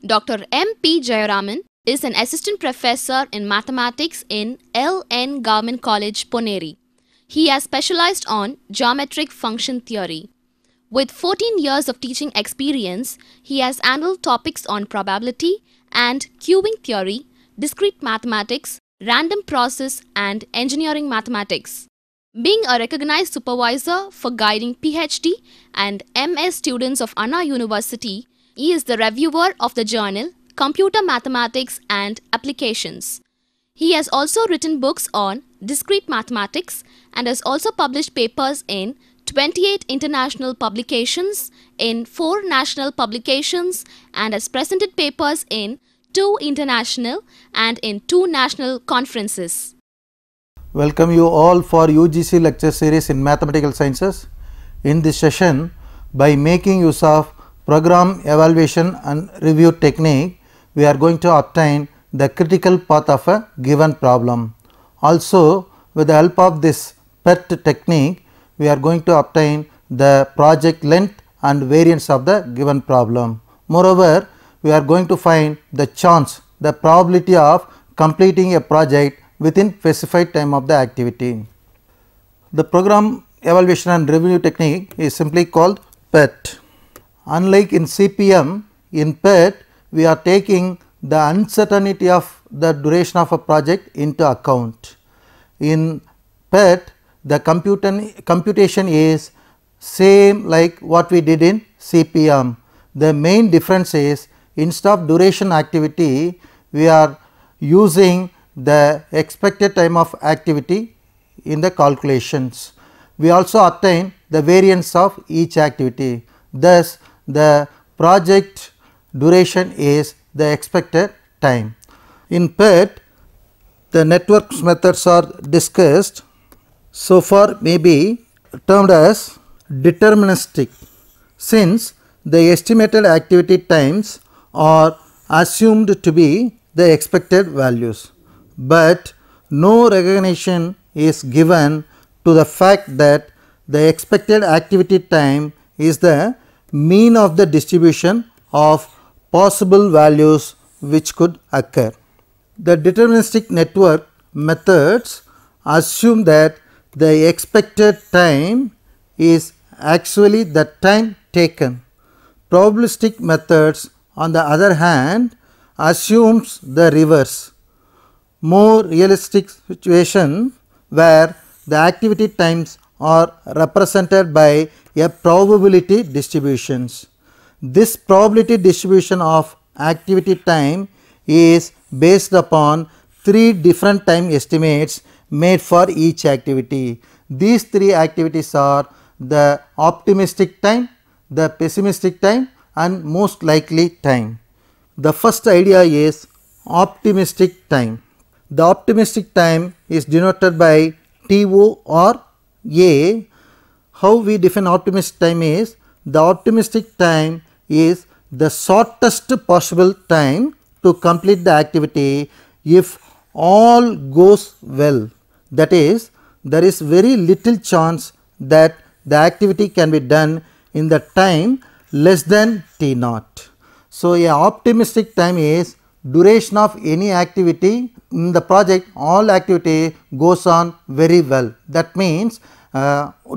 Dr. M. P. Jayaraman is an assistant professor in mathematics in L.N. Government College, Poneri. He has specialized on geometric function theory. With 14 years of teaching experience, he has handled topics on probability and queuing theory, discrete mathematics, random process, and engineering mathematics. Being a recognized supervisor for guiding PhD and MS students of Anna University, he is the reviewer of the journal Computer Mathematics and Applications. He has also written books on discrete mathematics and has also published papers in 28 international publications, in 4 national publications, and has presented papers in 2 international and in 2 national conferences. Welcome you all for UGC lecture series in mathematical sciences. In this session, by making use of program evaluation and review technique, we are going to obtain the critical path of a given problem. Also, with the help of this PERT technique, we are going to obtain the project length and variance of the given problem. Moreover, we are going to find the chance, the probability of completing a project within specified time of the activity. The program evaluation and review technique is simply called PERT. Unlike in CPM, in PERT we are taking the uncertainty of the duration of a project into account. In PERT, the computation is same like what we did in CPM. The main difference is instead of duration activity, we are using the expected time of activity in the calculations. We also obtain the variance of each activity. Thus, the project duration is the expected time. In PERT, the networks methods are discussed. So far may be termed as deterministic, since the estimated activity times are assumed to be the expected values, but no recognition is given to the fact that the expected activity time is the mean of the distribution of possible values which could occur. The deterministic network methods assume that the expected time is actually the time taken. Probabilistic methods, on the other hand, assumes the reverse, more realistic situation where the activity times are represented by a probability distributions. This probability distribution of activity time is based upon 3 different time estimates made for each activity. These 3 activities are the optimistic time, the pessimistic time, and most likely time. The first idea is optimistic time. The optimistic time is denoted by TO or A. How we define optimistic time is, the optimistic time is the shortest possible time to complete the activity if all goes well. That is, there is very little chance that the activity can be done in the time less than T naught. So, a optimistic time is duration of any activity in the project, all activity goes on very well. That means,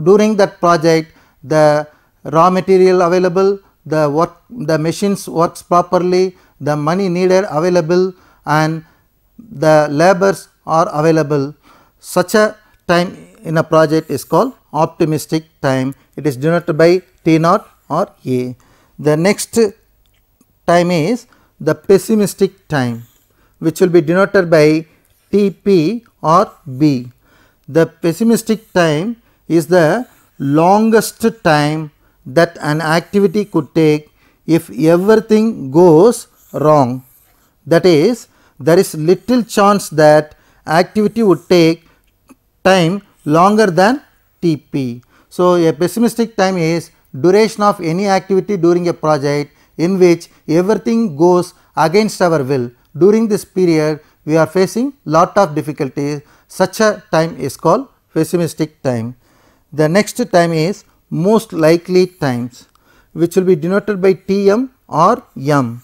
during that project the raw material available, the machines works properly, the money needed available, and the labors are available. Such a time in a project is called optimistic time. It is denoted by T naught or A. The next time is the pessimistic time, which will be denoted by TP or B. The pessimistic time is the longest time that an activity could take if everything goes wrong. That is, there is little chance that activity would take time longer than Tp. So, a pessimistic time is duration of any activity during a project in which everything goes against our will. During this period, we are facing lot of difficulties. Such a time is called pessimistic time. The next time is most likely times, which will be denoted by Tm or M.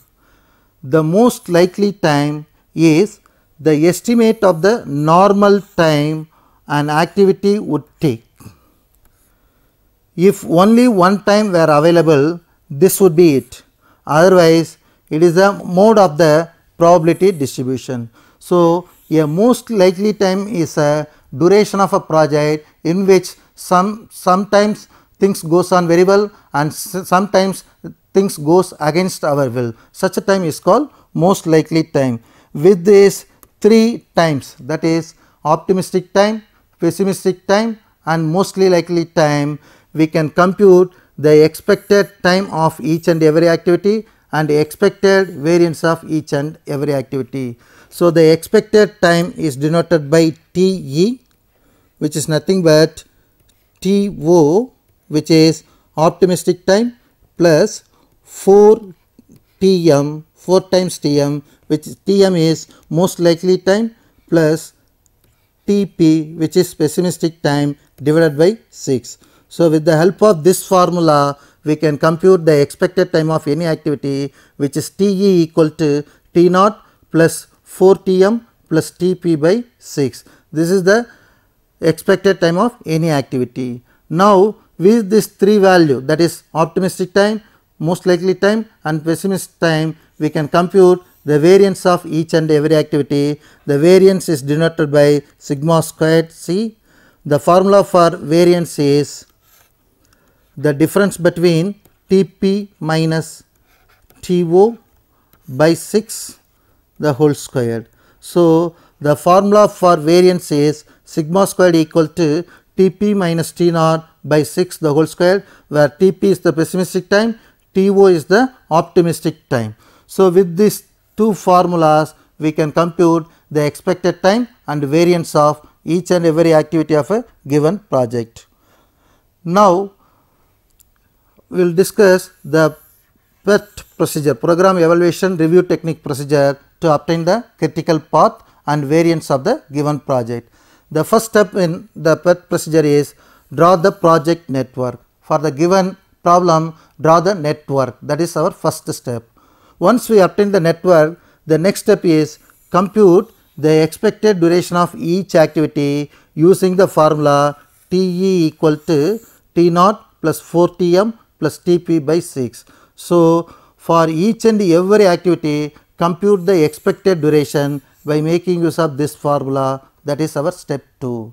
the most likely time is the estimate of the normal time an activity would take. If only one time were available, this would be it. Otherwise, it is a mode of the probability distribution. So, a most likely time is a duration of a project in which sometimes things goes on very well and sometimes things goes against our will. Such a time is called most likely time. With these 3 times, that is optimistic time, pessimistic time and mostly likely time, we can compute the expected time of each and every activity and expected variance of each and every activity. So, the expected time is denoted by TE, which is nothing but TO, which is optimistic time, plus 4 TM, 4 times TM, which TM is most likely time, plus TP, which is pessimistic time, divided by 6. So, with the help of this formula, we can compute the expected time of any activity, which is TE equal to T naught plus 4 TM plus TP by 6. This is the expected time of any activity. Now, with this 3 value, that is optimistic time, most likely time and pessimistic time, we can compute the variance of each and every activity. The variance is denoted by sigma squared C. The formula for variance is the difference between Tp minus To by 6 the whole squared. So, the formula for variance is sigma squared equal to Tp minus T naught by 6 the whole squared, where Tp is the pessimistic time, To is the optimistic time. So, with these 2 formulas, we can compute the expected time and variance of each and every activity of a given project. Now, we will discuss the PERT procedure, program evaluation review technique procedure, to obtain the critical path and variance of the given project. The first step in the PERT procedure is draw the project network. For the given problem, draw the network, that is our first step. Once we obtain the network, the next step is compute the expected duration of each activity using the formula TE equal to T naught plus 4 TM plus TP by 6. So, for each and every activity, compute the expected duration by making use of this formula, that is our step 2.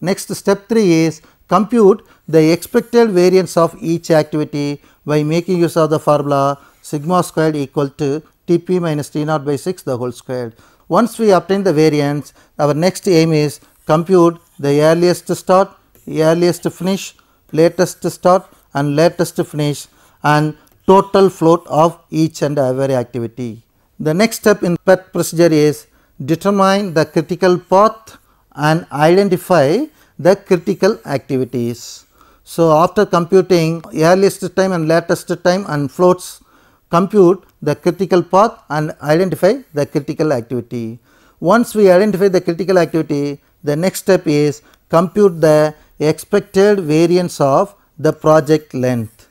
Next, step 3 is compute the expected variance of each activity by making use of the formula sigma squared equal to Tp minus T naught by 6 the whole squared. Once we obtain the variance, our next aim is compute the earliest start, earliest finish, latest start and latest finish and total float of each and every activity. The next step in PERT procedure is determine the critical path and identify the critical activities. So, after computing earliest time and latest time and floats, compute the critical path and identify the critical activity. Once we identify the critical activity, the next step is compute the expected variance of the project length.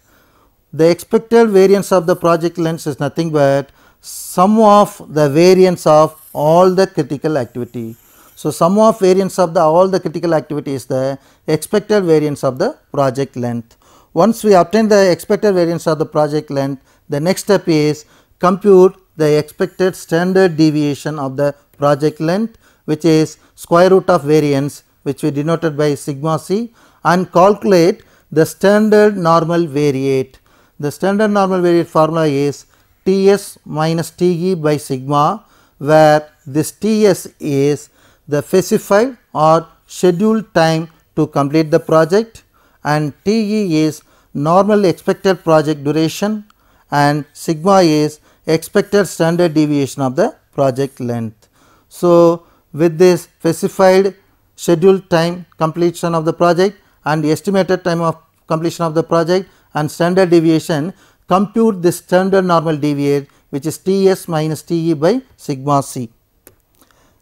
The expected variance of the project length is nothing but sum of the variance of all the critical activity. So, sum of variance of all the critical activity is the expected variance of the project length. Once we obtain the expected variance of the project length, the next step is compute the expected standard deviation of the project length, which is square root of variance, which we denoted by sigma c, and calculate the standard normal variate. The standard normal variate formula is Ts minus Te by sigma, where this Ts is the specified or scheduled time to complete the project, and Te is normal expected project duration, and sigma is expected standard deviation of the project length. So, with this specified scheduled time completion of the project and estimated time of completion of the project and standard deviation, compute the standard normal deviate, which is Ts minus Te by sigma c.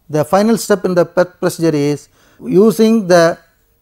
The final step in the PERT procedure is using the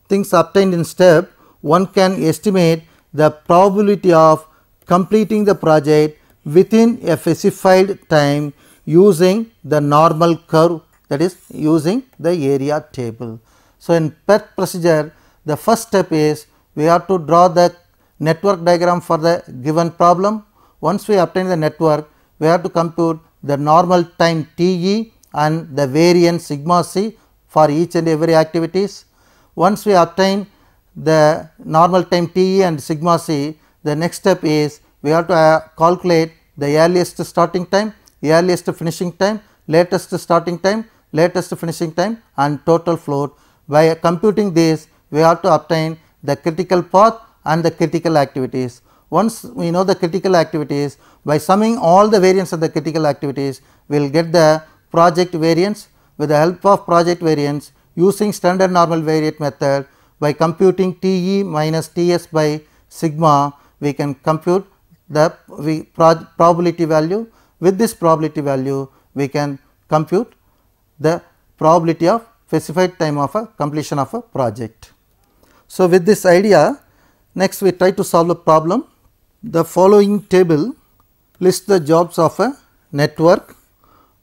things obtained in step, one can estimate the probability of completing the project within a specified time using the normal curve, that is using the area table. So, in PERT procedure, the first step is we have to draw the network diagram for the given problem. Once we obtain the network, we have to compute the normal time Te and the variance sigma c for each and every activities. Once we obtain the normal time Te and sigma c, the next step is we have to calculate the earliest starting time, earliest finishing time, latest starting time, latest finishing time and total float. By computing this, we have to obtain the critical path and the critical activities. Once we know the critical activities, by summing all the variance of the critical activities, we will get the project variance. With the help of project variance, using standard normal variate method, by computing Te minus Ts by sigma, we can compute the probability value. With this probability value, we can compute the probability of specified time of a completion of a project. So, with this idea, next we try to solve a problem. The following table lists the jobs of a network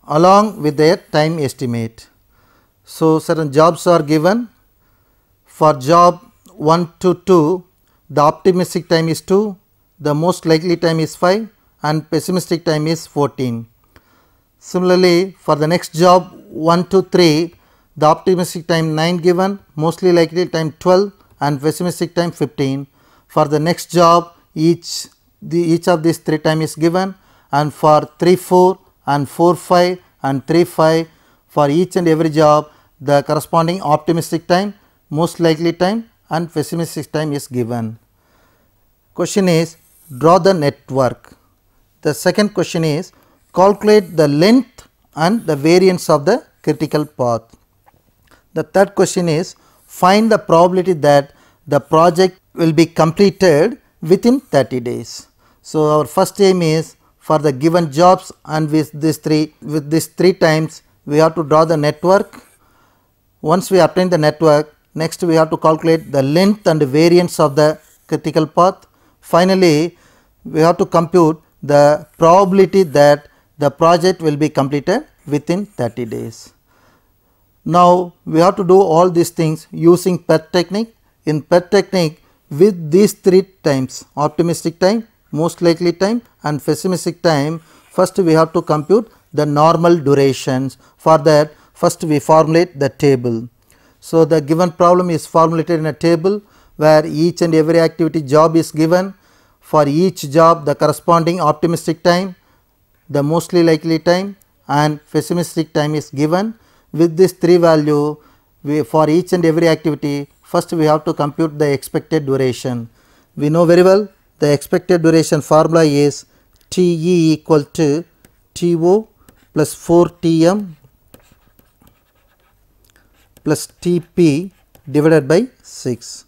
along with their time estimate. So, certain jobs are given. For job 1 to 2, the optimistic time is 2, the most likely time is 5 and pessimistic time is 14. Similarly, for the next job 1 to 3, the optimistic time 9 given, mostly likely time 12 and pessimistic time 15. For the next job, each of these 3 time is given, and for 3 4 and 4 5 and 3 5, for each and every job the corresponding optimistic time, most likely time and pessimistic time is given. Question is, draw the network. The second question is, calculate the length and the variance of the critical path. The third question is, find the probability that the project will be completed within 30 days. So, our first aim is for the given jobs, and with these three times we have to draw the network. Once we obtain the network, next we have to calculate the length and variance of the critical path. Finally, we have to compute the probability that the project will be completed within 30 days. Now, we have to do all these things using PERT technique. In PERT technique, with these 3 times, optimistic time, most likely time and pessimistic time, first we have to compute the normal durations. For that, first we formulate the table. So, the given problem is formulated in a table where each and every activity job is given. For each job, the corresponding optimistic time, the mostly likely time and pessimistic time is given. With this 3 value, for each and every activity, first we have to compute the expected duration. We know very well the expected duration formula is Te equal to To plus 4 Tm plus Tp divided by 6.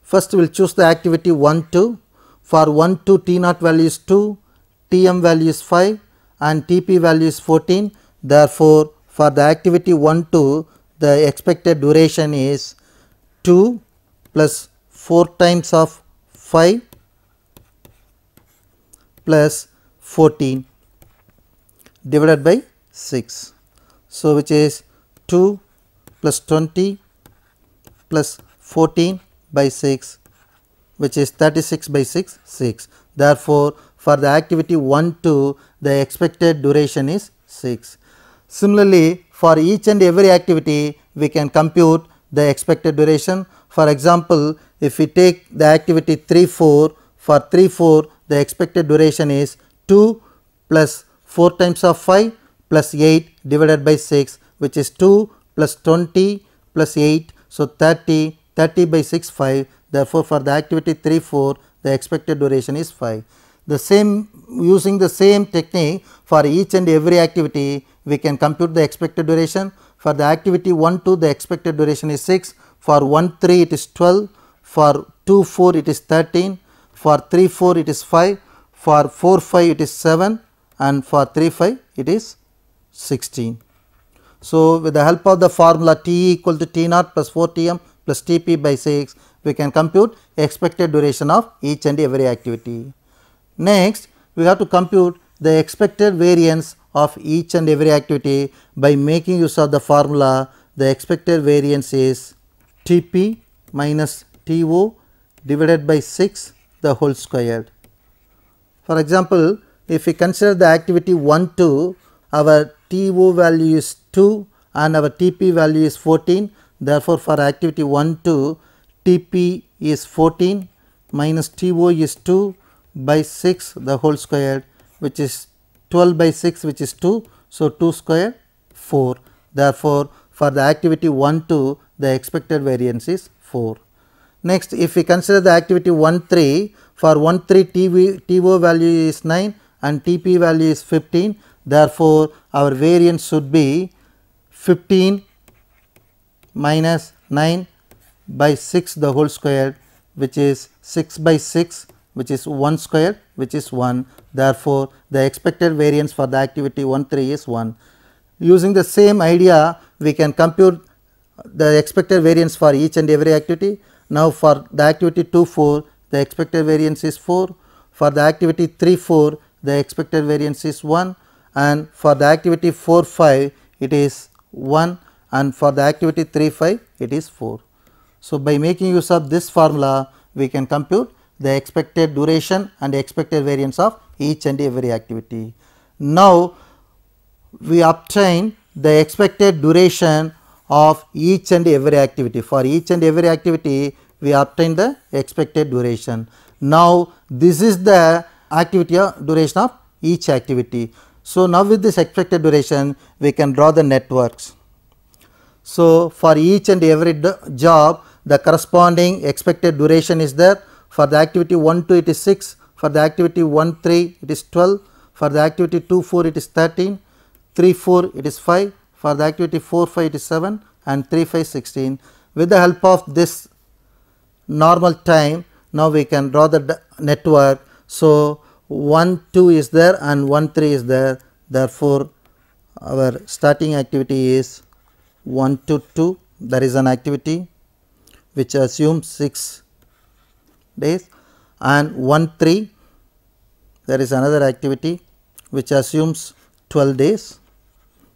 First we will choose the activity 1 2. For 1 2, T naught value is 2, Tm value is 5 and Tp value is 14. Therefore, for the activity 1 2, the expected duration is 2 plus 4 times of 5 plus 14 divided by 6. So, which is 2 plus 20 plus 14 by 6, which is 36 by 6. Therefore, for the activity 1 2, the expected duration is 6. Similarly, for each and every activity, we can compute the expected duration. For example, if we take the activity 3 4, for 3 4, the expected duration is 2 plus 4 times of 5 plus 8 divided by 6, which is 2 plus 20 plus 8. So, 30 by 6 5. Therefore, for the activity 3 4, the expected duration is 5. The same, using the same technique for each and every activity, we can compute the expected duration. For the activity 1 2, the expected duration is 6. For 1 3, it is 12. For 2 4, it is 13. For 3 4, it is 5. For 4 5, it is 7. And for 3 5, it is 16. So, with the help of the formula T equal to T naught plus 4 Tm plus Tp by 6, we can compute expected duration of each and every activity. Next, we have to compute the expected variance of each and every activity by making use of the formula. The expected variance is Tp minus To divided by 6 the whole squared. For example, if we consider the activity 1 2, our To value is 2 and our Tp value is 14. Therefore, for activity 1 2, Tp is 14 minus To is 2 by 6 the whole squared, which is 12 by 6, which is 2. So, 2 square 4. Therefore, for the activity 1 2, the expected variance is 4. Next, if we consider the activity 1 3, for 1 3 To value is 9 and Tp value is 15. Therefore, our variance should be 15 minus 9 by 6 the whole squared, which is 6 by 6, which is 1 square, which is 1. Therefore, the expected variance for the activity 1 3 is 1. Using the same idea, we can compute the expected variance for each and every activity. Now, for the activity 2 4, the expected variance is 4. For the activity 3 4, the expected variance is 1, and for the activity 4 5, it is 1, and for the activity 3 5, it is 4. So, by making use of this formula, we can compute the expected duration and expected variance of each and every activity. Now, we obtain the expected duration of each and every activity. For each and every activity, we obtain the expected duration. Now, this is the activity duration of each activity. So, now with this expected duration, we can draw the networks. So, for each and every job, the corresponding expected duration is there. For the activity 1 2, it is 6. For the activity 1 3, it is 12. For the activity 2 4, it is 13. 3 4, it is 5. For the activity 4 5, it is 7, and 3 5 16. With the help of this normal time, now we can draw the network. So, 1 2 is there and 1 3 is there. Therefore, our starting activity is 1 to 2. There is an activity which assumes 6 days, and 1 3, there is another activity which assumes 12 days.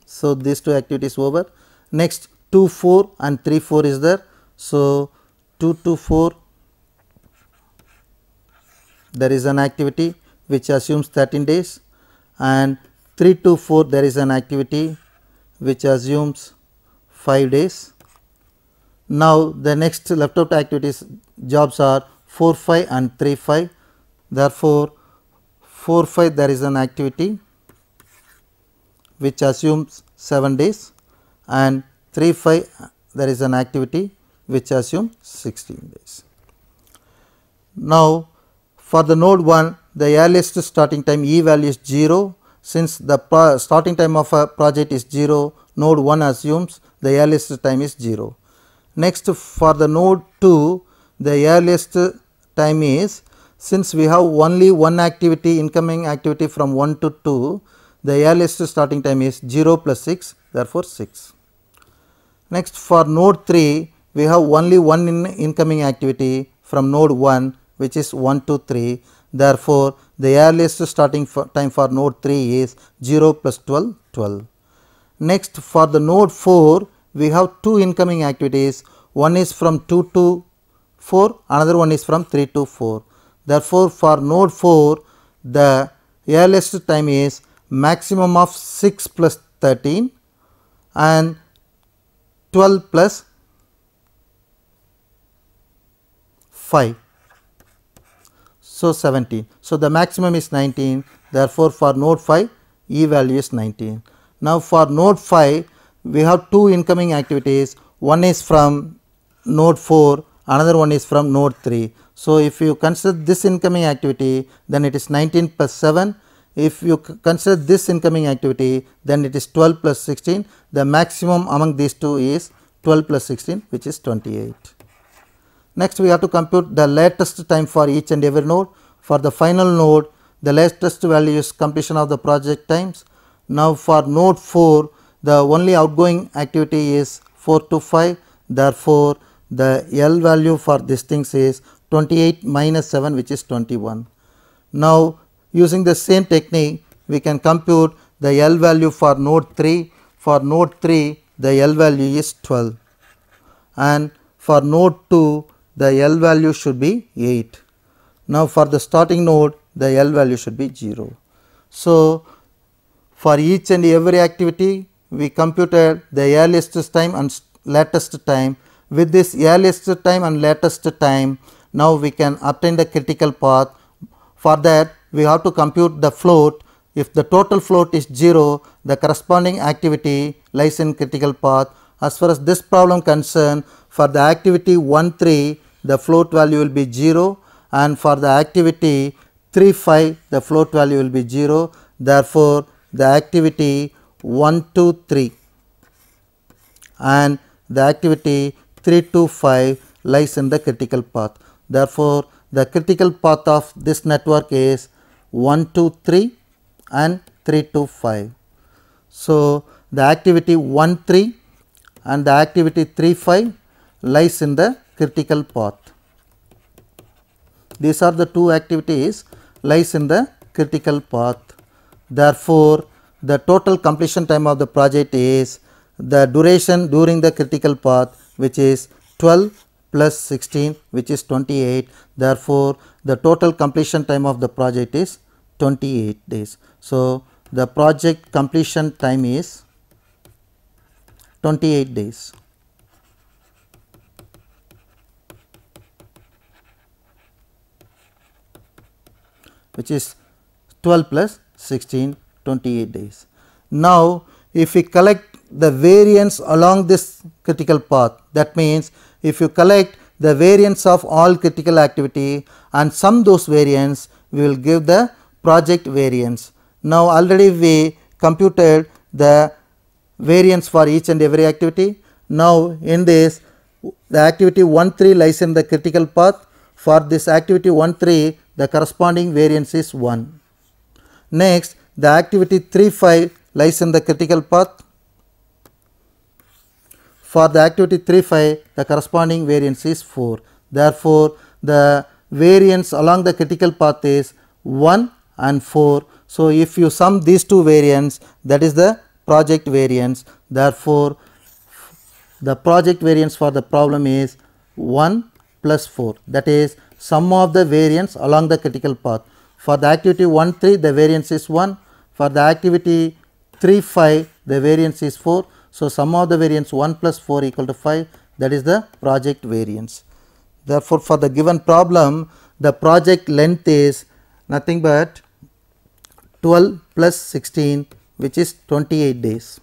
So, these two activities over. Next, 2 4 and 3 4 is there. So, 2 to 4, there is an activity which assumes 13 days, and 3 to 4, there is an activity which assumes 5 days. Now, the next left out activities jobs are 4 5 and 3 5. Therefore, 4 5, there is an activity which assumes 7 days, and 3 5, there is an activity which assumes 16 days. Now, for the node 1, the earliest starting time E value is 0. Since the starting time of a project is 0, node 1 assumes the earliest time is 0. Next, for the node 2, the earliest time is, since we have only one activity, incoming activity from 1 to 2, the earliest starting time is 0 plus 6, therefore 6. Next, for node 3, we have only one incoming activity from node 1, which is 1 to 3. Therefore, the earliest starting time for node 3 is 0 plus 12, 12. Next, for the node 4, we have two incoming activities. One is from 2 to 4, another one is from 3 to 4. Therefore, for node 4, the earliest time is maximum of 6 plus 13 and 12 plus 5. So, 17. So, the maximum is 19. Therefore, for node 5, E value is 19. Now, for node 5, we have two incoming activities. One is from node 4, another one is from node 3. So, if you consider this incoming activity, then it is 19 plus 7. If you consider this incoming activity, then it is 12 plus 16. The maximum among these two is 12 plus 16, which is 28. Next, we have to compute the latest time for each and every node. For the final node, the latest value is completion of the project times. Now, for node 4, the only outgoing activity is 4 to 5. Therefore, the L value for these things is 28 minus 7, which is 21. Now, using the same technique we can compute the L value for node 3. For node 3 the L value is 12 and for node 2 the L value should be 8. Now for the starting node the L value should be 0. So for each and every activity we computed the earliest time and latest time. With this earliest time and latest time, now we can obtain the critical path. For that we have to compute the float. If the total float is 0, the corresponding activity lies in critical path. As far as this problem concerned, for the activity 1-3 the float value will be 0 and for the activity 3-5 the float value will be 0. Therefore, the activity 1-3 and the activity 3-5 lies in the critical path. Therefore, the critical path of this network is 1-3 and 3-5. So, the activity 1-3 and the activity 3-5 lies in the critical path. These are the two activities lies in the critical path. Therefore, the total completion time of the project is the duration during the critical path, which is 12 plus 16, which is 28. Therefore, the total completion time of the project is 28 days. So, the project completion time is 28 days. Which is 12 plus 16, 28 days. Now, if we collect the variance along this critical path, that means if you collect the variance of all critical activity and sum those variance, we will give the project variance. Now, already we computed the variance for each and every activity. Now, in this the activity 1-3 lies in the critical path. For this activity 1-3 the corresponding variance is 1. Next, the activity 3-5 lies in the critical path. For the activity 3-5 the corresponding variance is 4. Therefore, the variance along the critical path is 1 and 4. So, if you sum these two variance, that is the project variance. Therefore, the project variance for the problem is 1 plus 4, that is sum of the variance along the critical path. For the activity 1-3 the variance is 1, for the activity 3-5 the variance is 4. So, sum of the variance 1 plus 4 equal to 5, that is the project variance. Therefore, for the given problem the project length is nothing but 12 plus 16, which is 28 days.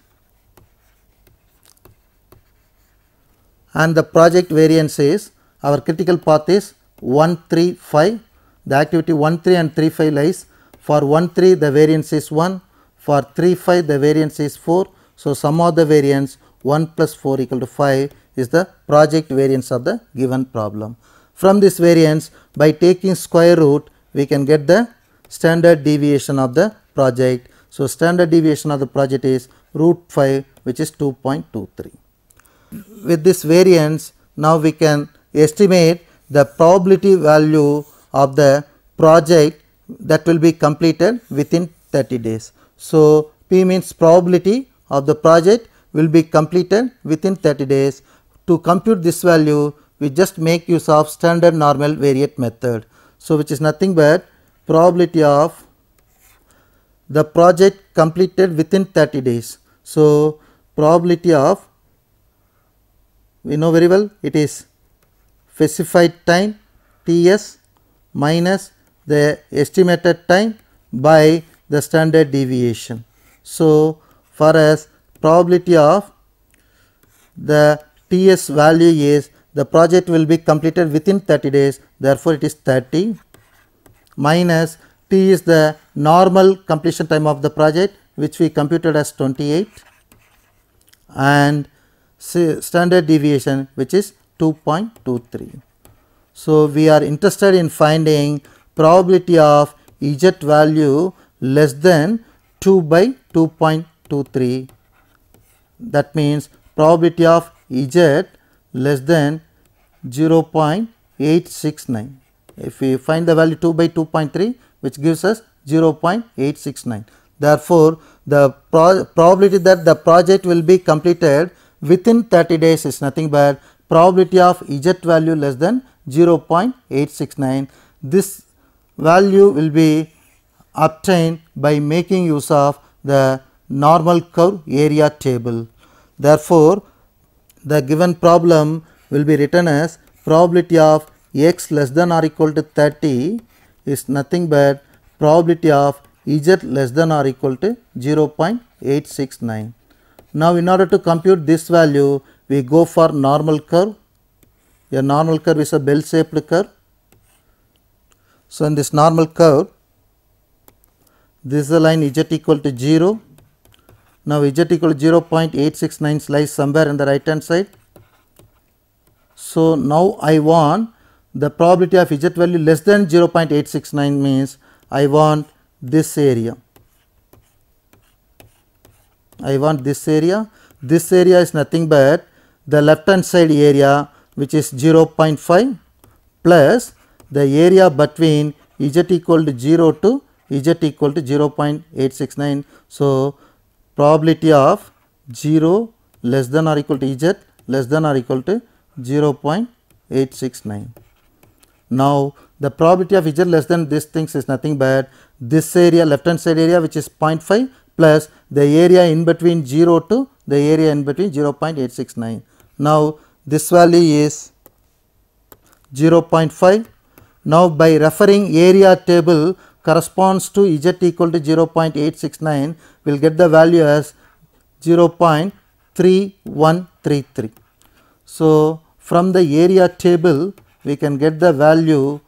And the project variance is, our critical path is 1-3-5, the activity 1-3 and 3-5 lies. For 1-3 the variance is 1, for 3-5 the variance is 4. So, sum of the variance 1 plus 4 equal to 5 is the project variance of the given problem. From this variance, by taking square root we can get the standard deviation of the project. So, standard deviation of the project is root 5, which is 2.23. With this variance, now we can estimate the probability value of the project that will be completed within 30 days. So, P means probability of the project will be completed within 30 days. To compute this value, we just make use of standard normal variate method. So, which is nothing but probability of the project completed within 30 days. So, probability of, we know very well, it is specified time Ts minus the estimated time by the standard deviation. So, for us probability of the Ts value is, the project will be completed within 30 days, therefore, it is 30 minus T is the normal completion time of the project, which we computed as 28, and standard deviation, which is 2.23. So, we are interested in finding probability of Z value less than 2 by 2.23. That means probability of Z less than 0.869. If we find the value 2 by 2.3, which gives us 0.869. Therefore, the probability that the project will be completed within 30 days is nothing but probability of z value less than 0.869. This value will be obtained by making use of the normal curve area table. Therefore, the given problem will be written as probability of x less than or equal to 30 is nothing but probability of z less than or equal to 0.869. Now, in order to compute this value, we go for normal curve. A normal curve is a bell shaped curve. So, in this normal curve, this is the line z equal to 0. Now, z equal to 0.869 lies somewhere in the right hand side. So, now I want the probability of z value less than 0.869 means I want this area. I want this area. This area is nothing but the left hand side area, which is 0.5 plus the area between z equal to 0 to z equal to 0.869. So, probability of 0 less than or equal to z less than or equal to 0.869. Now, the probability of z less than this things is nothing but this area, left hand side area, which is 0.5 plus the area in between 0 to the area in between 0.869. Now, this value is 0.5. Now, by referring area table corresponds to z equal to 0.869, we will get the value as 0.3133. So, from the area table we can get the value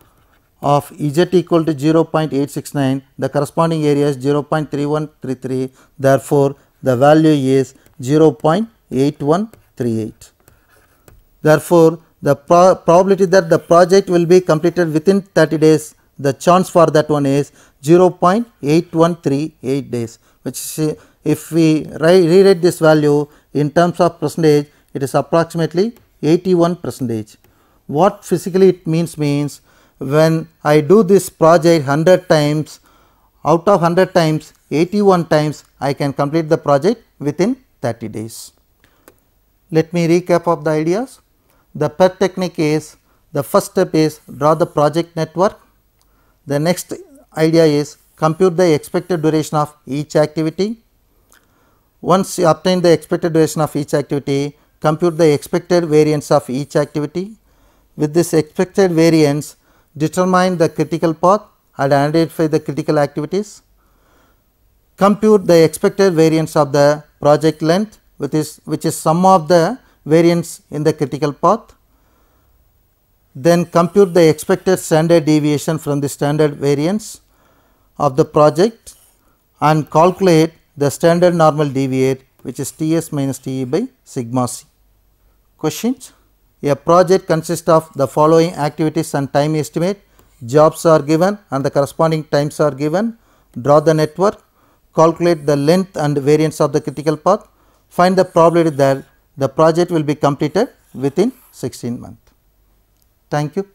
of z equal to 0.869, the corresponding area is 0.3133. Therefore, the value is 0.8138. Therefore, the probability that the project will be completed within 30 days, the chance for that one is 0.8138 days, which is, if we rewrite this value in terms of percentage, it is approximately 81%. What physically it means when I do this project 100 times, out of 100 times 81 times I can complete the project within 30 days. Let me recap of the ideas. The PERT technique is, the first step is draw the project network. The next idea is compute the expected duration of each activity. Once you obtain the expected duration of each activity, compute the expected variance of each activity. With this expected variance, determine the critical path and identify the critical activities. Compute the expected variance of the project length, which is sum of the variance in the critical path. Then compute the expected standard deviation from the standard variance of the project and calculate the standard normal deviate, which is Ts minus Te by sigma c. Questions? A project consists of the following activities and time estimate. Jobs are given and the corresponding times are given. Draw the network, calculate the length and variance of the critical path, find the probability that the project will be completed within 16 months. Thank you.